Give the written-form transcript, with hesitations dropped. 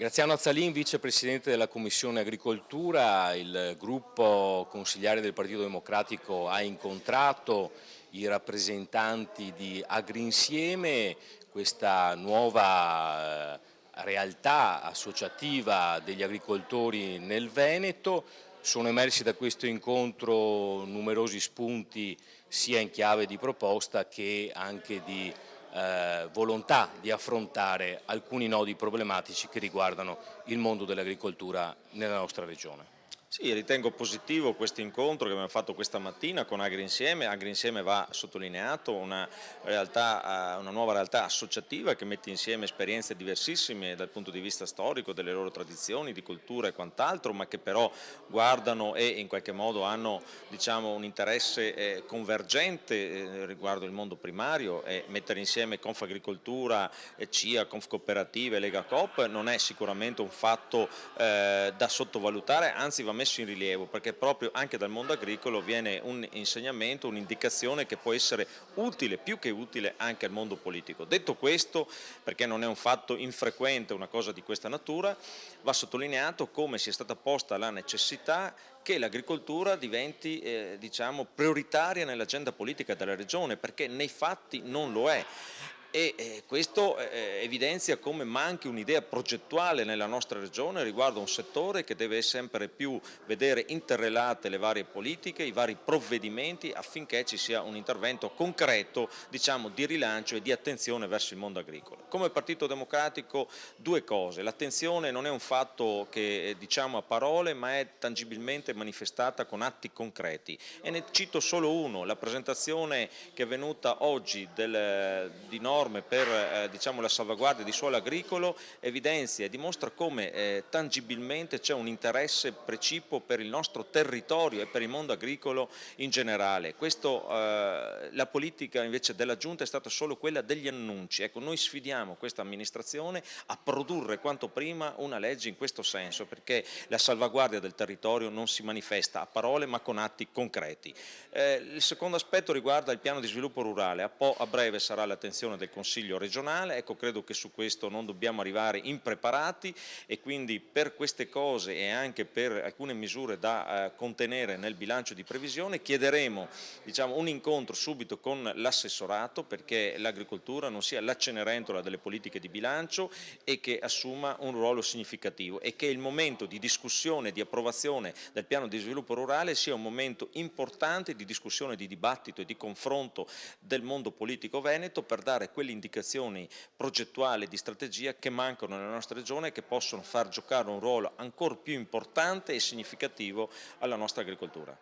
Graziano Azzalin, vicepresidente della Commissione Agricoltura. Il gruppo consigliare del Partito Democratico ha incontrato i rappresentanti di Agrinsieme, questa nuova realtà associativa degli agricoltori nel Veneto. Sono emersi da questo incontro numerosi spunti sia in chiave di proposta che anche di volontà di affrontare alcuni nodi problematici che riguardano il mondo dell'agricoltura nella nostra regione. Sì, ritengo positivo questo incontro che abbiamo fatto questa mattina con Agrinsieme. Agrinsieme va sottolineato una nuova realtà associativa che mette insieme esperienze diversissime dal punto di vista storico, delle loro tradizioni, di cultura e quant'altro, ma che però guardano e in qualche modo hanno un interesse convergente riguardo il mondo primario, e mettere insieme Confagricoltura, CIA, Confcooperative, Lega Coop non è sicuramente un fatto da sottovalutare, anzi va messo in rilievo, perché proprio anche dal mondo agricolo viene un insegnamento, un'indicazione che può essere utile, più che utile, anche al mondo politico. Detto questo, perché non è un fatto infrequente una cosa di questa natura, va sottolineato come sia stata posta la necessità che l'agricoltura diventi prioritaria nell'agenda politica della regione, perché nei fatti non lo è. Questo evidenzia come manchi un'idea progettuale nella nostra regione riguardo a un settore che deve sempre più vedere interrelate le varie politiche, i vari provvedimenti, affinché ci sia un intervento concreto di rilancio e di attenzione verso il mondo agricolo. Come Partito Democratico due cose: l'attenzione non è un fatto che diciamo a parole, ma è tangibilmente manifestata con atti concreti, e ne cito solo uno: la presentazione che è venuta oggi di norme per la salvaguardia di suolo agricolo evidenzia e dimostra come tangibilmente c'è un interesse precipuo per il nostro territorio e per il mondo agricolo in generale. La politica invece della Giunta è stata solo quella degli annunci. Ecco, noi sfidiamo questa amministrazione a produrre quanto prima una legge in questo senso, perché la salvaguardia del territorio non si manifesta a parole ma con atti concreti. Il secondo aspetto riguarda il piano di sviluppo rurale. A breve sarà l'attenzione del Consiglio regionale. Ecco, credo che su questo non dobbiamo arrivare impreparati, e quindi per queste cose e anche per alcune misure da contenere nel bilancio di previsione chiederemo un incontro subito con l'assessorato, perché l'agricoltura non sia la Cenerentola delle politiche di bilancio e che assuma un ruolo significativo, e che il momento di discussione e di approvazione del piano di sviluppo rurale sia un momento importante di discussione, di dibattito e di confronto del mondo politico veneto, per dare quelle indicazioni progettuali di strategia che mancano nella nostra regione e che possono far giocare un ruolo ancora più importante e significativo alla nostra agricoltura.